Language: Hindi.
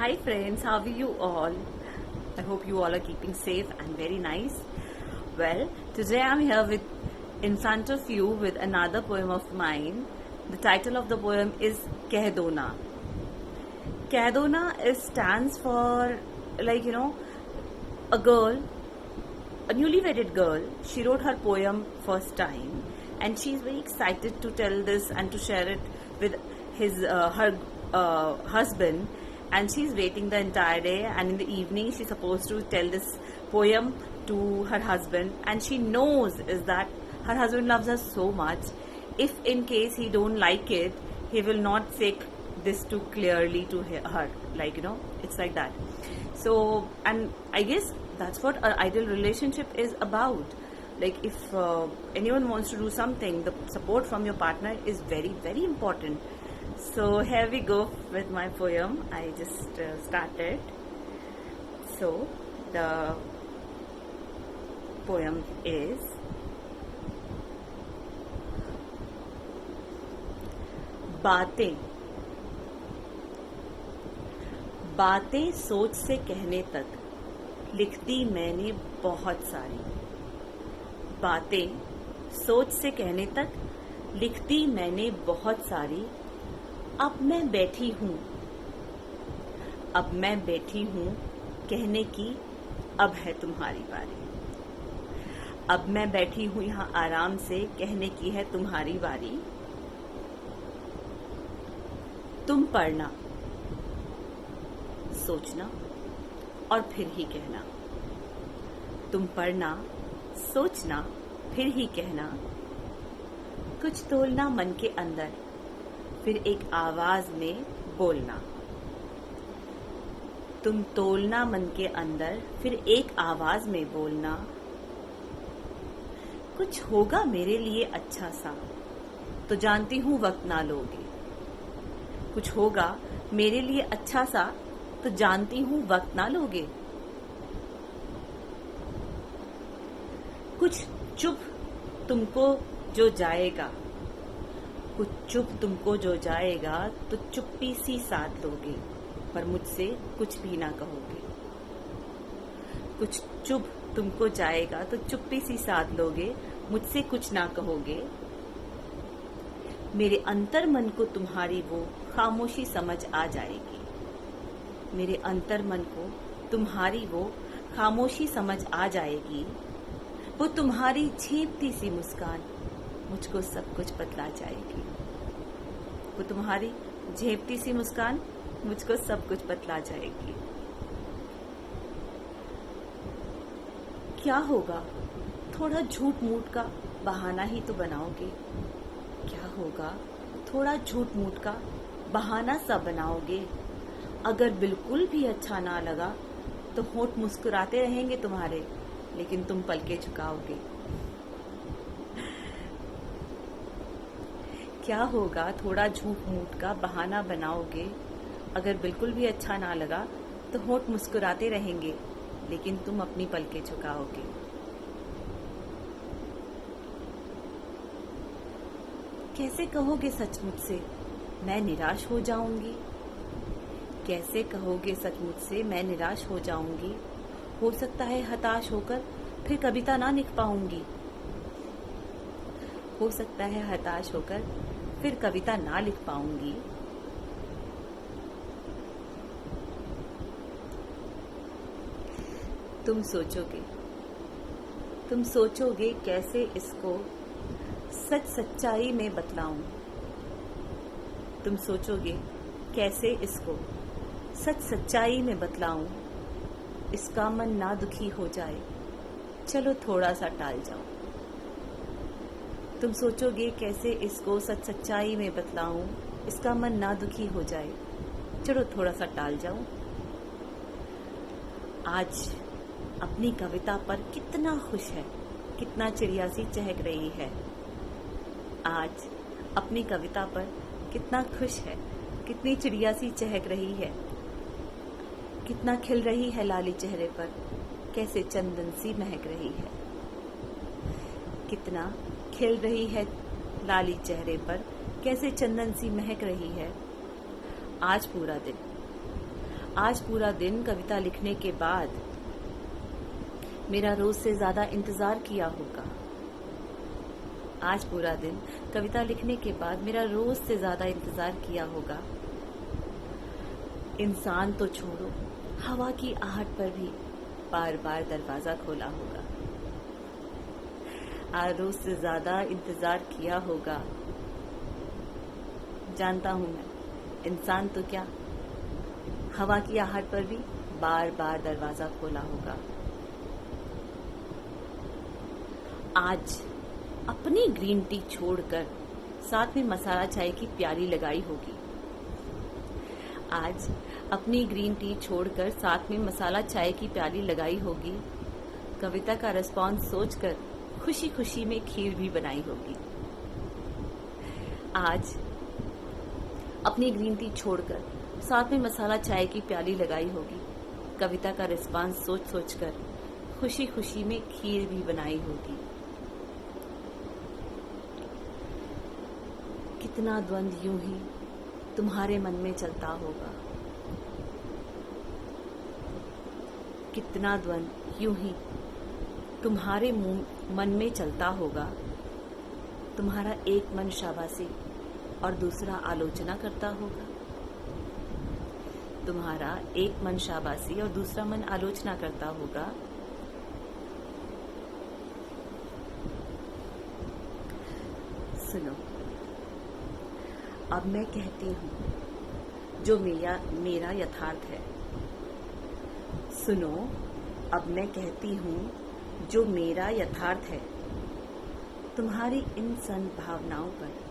Hi friends, how are you all? I hope you all are keeping safe and very nice. Well, today I'm here in front of you with another poem of mine. The title of the poem is Keh Do Na. Keh Do Na stands for a girl, a newly wedded girl. She wrote her poem first time and she's very excited to tell this and to share it with her husband, and she's waiting the entire day, and in the evening she's supposed to tell this poem to her husband, and she knows is that her husband loves her so much. If in case he don't like it, he will not say this too clearly to her, it's like that. So, and I guess that's what an ideal relationship is about. Like if anyone wants to do something, the support from your partner is very, very important. So here we go with my poem. I just started. So the poem is बातें. बातें सोच से कहने तक लिखती मैंने बहुत सारी. बातें सोच से कहने तक लिखती मैंने बहुत सारी. अब मैं बैठी हूँ कहने की, अब है तुम्हारी बारी. अब मैं बैठी हूँ यहाँ आराम से, कहने की है तुम्हारी बारी. तुम पढ़ना, सोचना और फिर ही कहना. तुम पढ़ना, सोचना, फिर ही कहना. कुछ तोलना मन के अंदर, फिर एक आवाज में बोलना. तुम तोलना मन के अंदर, फिर एक आवाज में बोलना. कुछ होगा मेरे लिए अच्छा सा, तो जानती हूँ वक्त ना लोगे. कुछ होगा मेरे लिए अच्छा सा, तो जानती हूँ वक्त ना लोगे. कुछ चुप तुमको जो जाएगा, कुछ चुप तुमको जो जाएगा, तो चुप्पी सी साथ लोगे, पर मुझसे कुछ भी ना कहोगे. कुछ चुप तुमको जाएगा तो चुप्पी सी साथ लोगे, मुझसे कुछ ना कहोगे. मेरे अंतर मन को तुम्हारी वो खामोशी समझ आ जाएगी. मेरे अंतर मन को तुम्हारी वो खामोशी समझ आ जाएगी. वो तुम्हारी झेपती सी मुस्कान मुझको सब कुछ बतला जाएगी. वो तुम्हारी झेपती सी मुस्कान मुझको सब कुछ बतला जाएगी. क्या होगा थोड़ा झूठ मूठ का बहाना ही तो बनाओगे. क्या होगा थोड़ा झूठ मूठ का बहाना सा बनाओगे. अगर बिल्कुल भी अच्छा ना लगा तो होंठ मुस्कुराते रहेंगे तुम्हारे, लेकिन तुम पलके झुकाओगे. क्या होगा थोड़ा झूठ मूठ का बहाना बनाओगे. अगर बिल्कुल भी अच्छा ना लगा तो होंठ मुस्कुराते रहेंगे, लेकिन तुम अपनी पलके झुकाओगे. कैसे कहोगे सच मुझसे मैं निराश हो जाऊंगी. कैसे कहोगे सच मुझसे मैं निराश हो जाऊंगी. हो सकता है हताश होकर फिर कविता ना लिख पाऊंगी. हो सकता है हताश होकर फिर कविता ना लिख पाऊंगी. तुम सोचोगे कैसे इसको सच सच्चाई में बतलाऊं. तुम सोचोगे कैसे इसको सच सच्चाई में बतलाऊं. इसका मन ना दुखी हो जाए, चलो थोड़ा सा टाल जाओ. तुम सोचोगे कैसे इसको सच सच्चाई में बतलाऊं. इसका मन ना दुखी हो जाए, चलो थोड़ा सा टाल जाऊं. आज अपनी कविता पर कितना खुश है, कितना चिड़िया सी चहक रही है. आज अपनी कविता पर कितना खुश है, कितनी चिड़िया सी चहक रही है. कितना खिल रही है लाली चेहरे पर, कैसे चंदन सी महक रही है. कितना खिल रही है लाली चेहरे पर, कैसे चंदन सी महक रही है. आज आज पूरा दिन कविता लिखने के बाद मेरा रोज से ज्यादा इंतजार किया होगा। आज पूरा दिन कविता लिखने के बाद मेरा रोज से ज्यादा इंतजार किया होगा। इंसान तो छोड़ो, हवा की आहट पर भी बार बार दरवाजा खोला होगा। आज रोज से ज्यादा इंतजार किया होगा। जानता हूं मैं, इंसान तो क्या, हवा की आहट पर भी बार बार दरवाजा खोला होगा। आज अपनी ग्रीन टी छोड़कर साथ में मसाला चाय की प्याली लगाई होगी। आज अपनी ग्रीन टी छोड़कर साथ में मसाला चाय की प्याली लगाई होगी। कविता का रिस्पॉन्स सोचकर खुशी खुशी में खीर भी बनाई होगी। आज अपनी ग्रीन टी छोड़कर साथ में मसाला चाय की प्याली लगाई होगी। कविता का रिस्पॉन्स सोच सोचकर खुशी खुशी में खीर भी बनाई होगी। कितना द्वंद्व यूं ही तुम्हारे मन में चलता होगा। कितना द्वंद्व यूं ही तुम्हारे मन में चलता होगा। तुम्हारा एक मन शाबाशी और दूसरा आलोचना करता होगा। तुम्हारा एक मन शाबाशी और दूसरा मन आलोचना करता होगा। सुनो, अब मैं कहती हूं जो मेरा यथार्थ है। सुनो, अब मैं कहती हूं जो मेरा यथार्थ है। तुम्हारी इन संभावनाओं पर